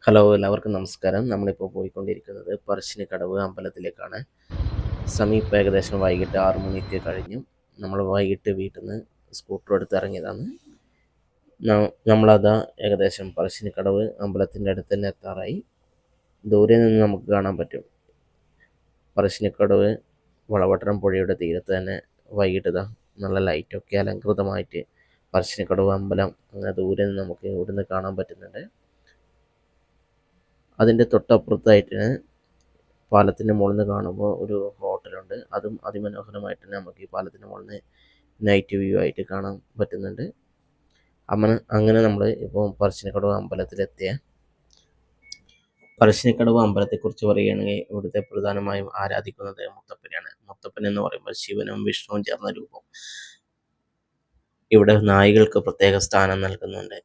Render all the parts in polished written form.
Hello, എല്ലാവർക്കും നമസ്കാരം. നമ്മളിപ്പോൾ പോയിക്കൊണ്ടിരിക്കുന്നത് പറശ്ശിനിക്കടവ് അമ്പലത്തിലേക്കാണ്. സമയം ഇപ്പോൾ ഏകദേശം വൈകിട്ട് 6 മണിയൊക്കെ കഴിഞ്ഞു. നമ്മൾ വൈകിട്ട് വീട്ടിൽ നിന്ന് സ്കൂട്ടർ എടുത്ത് ഇറങ്ങിയതാണ്. നമ്മളതാ ഏകദേശം പറശ്ശിനിക്കടവ് അമ്പലത്തിൻ്റെ അടുത്ത് തന്നെ എത്താറായി. ദൂരെ നിന്ന് നമുക്ക് കാണാൻ പറ്റും പറശ്ശിനിക്കടവ് വളവട്ടണം പുഴയുടെ തീരത്ത് തന്നെ വൈകിട്ട് നല്ല ലൈറ്റൊക്കെ അലങ്കൃതമായിട്ട് പറശ്ശിനിക്കടവ് അമ്പലം അങ്ങനെ ദൂരെ നിന്ന് നമുക്ക് ഇവിടുന്ന് കാണാൻ പറ്റുന്നുണ്ട്. അതിൻ്റെ തൊട്ടപ്പുറത്തായിട്ട് പാലത്തിൻ്റെ മുകളിൽ നിന്ന് കാണുമ്പോൾ ഒരു ഹോട്ടലുണ്ട്. അതും അതിമനോഹരമായിട്ട് തന്നെ നമുക്ക് ഈ പാലത്തിൻ്റെ മുകളിൽ നിന്ന് നൈറ്റ് വ്യൂ ആയിട്ട് കാണാൻ പറ്റുന്നുണ്ട്. അങ്ങനെ നമ്മൾ ഇപ്പോൾ പറശ്ശിനിക്കടവ് അമ്പലത്തിലെത്തിയ പറശ്ശിനിക്കടവ് അമ്പലത്തെക്കുറിച്ച് പറയുകയാണെങ്കിൽ ഇവിടുത്തെ പ്രധാനമായും ആരാധിക്കുന്നത് മുത്തപ്പനെയാണ്. മുത്തപ്പൻ എന്ന് പറയുമ്പോൾ ശിവനും വിഷ്ണുവും ചേർന്ന രൂപം. ഇവിടെ നായ്കൾക്ക് പ്രത്യേക സ്ഥാനം നൽകുന്നുണ്ട്.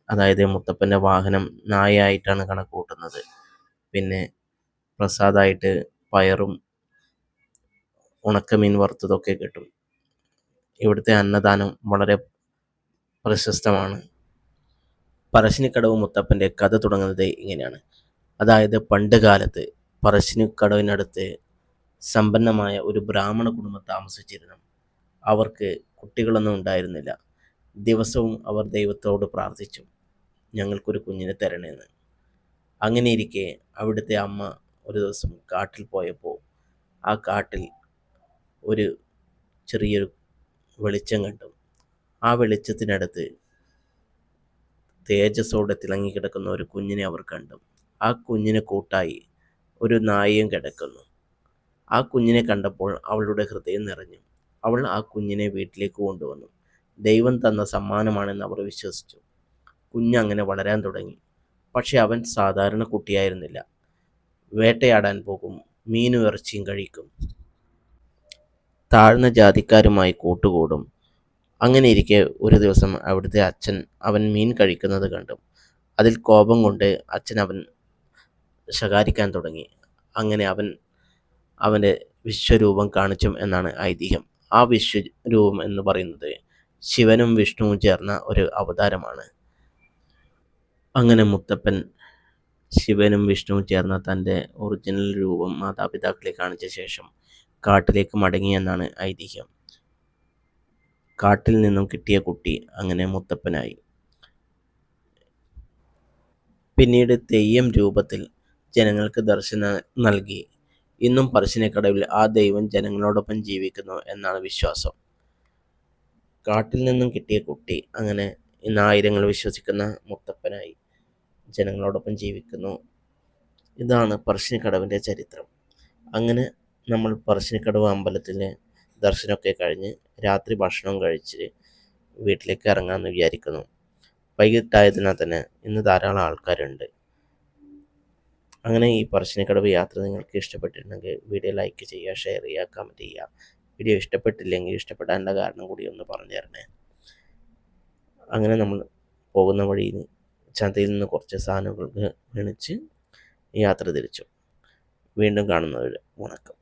അതായത് മുത്തപ്പൻ്റെ വാഹനം നായയായിട്ടാണ് കണക്ക് കൂട്ടുന്നത്. പിന്നെ പ്രസാദമായിട്ട് പയറും ഉണക്കമീൻ വറുത്തതൊക്കെ കിട്ടും. ഇവിടുത്തെ അന്നദാനം വളരെ പ്രശസ്തമാണ്. പറശ്ശിനിക്കടവ് മുത്തപ്പൻ്റെ കഥ തുടങ്ങുന്നത് ഇങ്ങനെയാണ്. അതായത് പണ്ട് കാലത്ത് പറശ്ശിനിക്കടവിനടുത്ത് സമ്പന്നമായ ഒരു ബ്രാഹ്മണ കുടുംബം താമസിച്ചിരുന്നു. അവർക്ക് കുട്ടികളൊന്നും ഉണ്ടായിരുന്നില്ല. ദിവസവും അവർ ദൈവത്തോട് പ്രാർത്ഥിച്ചു, ഞങ്ങൾക്കൊരു കുഞ്ഞിനെ തരണേന്ന്. അങ്ങനെയിരിക്കെ അവിടുത്തെ അമ്മ ഒരു ദിവസം കാട്ടിൽ പോയപ്പോൾ ആ കാട്ടിൽ ഒരു ചെറിയൊരു വെളിച്ചം കണ്ടു. ആ വെളിച്ചത്തിനടുത്ത് തേജസ്സോടെ തിളങ്ങിക്കിടക്കുന്ന ഒരു കുഞ്ഞിനെ അവർ കണ്ടു. ആ കുഞ്ഞിനെ കൂട്ടായി ഒരു നായയും കിടക്കുന്നു. ആ കുഞ്ഞിനെ കണ്ടപ്പോൾ അവളുടെ ഹൃദയം നിറഞ്ഞു. അവൾ ആ കുഞ്ഞിനെ വീട്ടിലേക്ക് കൊണ്ടുവന്നു. ദൈവം തന്ന സമ്മാനമാണെന്ന് അവർ വിശ്വസിച്ചു. കുഞ്ഞങ്ങനെ വളരാൻ തുടങ്ങി. പക്ഷെ അവൻ സാധാരണ കുട്ടിയായിരുന്നില്ല. വേട്ടയാടാൻ പോകും, മീനും ഇറച്ചിയും കഴിക്കും, താഴ്ന്ന ജാതിക്കാരുമായി കൂട്ടുകൂടും. അങ്ങനെ ഇരിക്കെ ഒരു ദിവസം അവിടുത്തെ അച്ഛൻ അവൻ മീൻ കഴിക്കുന്നത് കണ്ടു. അതിൽ കോപം കൊണ്ട് അച്ഛൻ അവൻ ശകാരിക്കാൻ തുടങ്ങി. അങ്ങനെ അവൻ അവൻ്റെ വിശ്വരൂപം കാണിച്ചും എന്നാണ് ഐതിഹ്യം. ആ വിശ്വരൂപം എന്ന് പറയുന്നത് ശിവനും വിഷ്ണുവും ചേർന്ന ഒരു അവതാരമാണ്. അങ്ങനെ മുത്തപ്പൻ ശിവനും വിഷ്ണുവും ചേർന്ന തൻ്റെ ഒറിജിനൽ രൂപം മാതാപിതാക്കളെ കാണിച്ച ശേഷം കാട്ടിലേക്ക് മടങ്ങിയെന്നാണ് ഐതിഹ്യം. കാട്ടിൽ നിന്നും കിട്ടിയ കുട്ടി അങ്ങനെ മുത്തപ്പനായി. പിന്നീട് തെയ്യം രൂപത്തിൽ ജനങ്ങൾക്ക് ദർശനം നൽകി. ഇന്നും പറശ്ശിനിക്കടവിൽ ആ ദൈവം ജനങ്ങളോടൊപ്പം ജീവിക്കുന്നു എന്നാണ് വിശ്വാസം. കാട്ടിൽ നിന്നും കിട്ടിയ കുട്ടി അങ്ങനെ ഇന്ന് ആയിരങ്ങൾ വിശ്വസിക്കുന്ന മുത്തപ്പനായി ജനങ്ങളോടൊപ്പം ജീവിക്കുന്നു. ഇതാണ് പറശ്ശിനിക്കടവിൻ്റെ ചരിത്രം. അങ്ങനെ നമ്മൾ പറശ്ശിനിക്കടവ് അമ്പലത്തിലെ ദർശനമൊക്കെ കഴിഞ്ഞ് രാത്രി ഭക്ഷണം കഴിച്ച് വീട്ടിലേക്ക് ഇറങ്ങാമെന്ന് വിചാരിക്കുന്നു. വൈകിട്ടായതിനാൽ തന്നെ ഇന്ന് ധാരാളം ആൾക്കാരുണ്ട്. അങ്ങനെ ഈ പറശ്ശിനിക്കടവ് യാത്ര നിങ്ങൾക്ക് ഇഷ്ടപ്പെട്ടിട്ടുണ്ടെങ്കിൽ വീഡിയോ ലൈക്ക് ചെയ്യുക, ഷെയർ ചെയ്യുക, കമൻറ്റ് ചെയ്യുക. വീഡിയോ ഇഷ്ടപ്പെട്ടില്ലെങ്കിൽ ഇഷ്ടപ്പെടാനുള്ള കാരണം കൂടി ഒന്ന് പറഞ്ഞു തരണേ. അങ്ങനെ നമ്മൾ പോകുന്ന വഴിയിൽ ചന്തയിൽ നിന്ന് കുറച്ച് സാധനങ്ങൾ മേടിച്ച് യാത്ര തിരിച്ചു. വീണ്ടും കാണുന്നവരെ വണക്കം.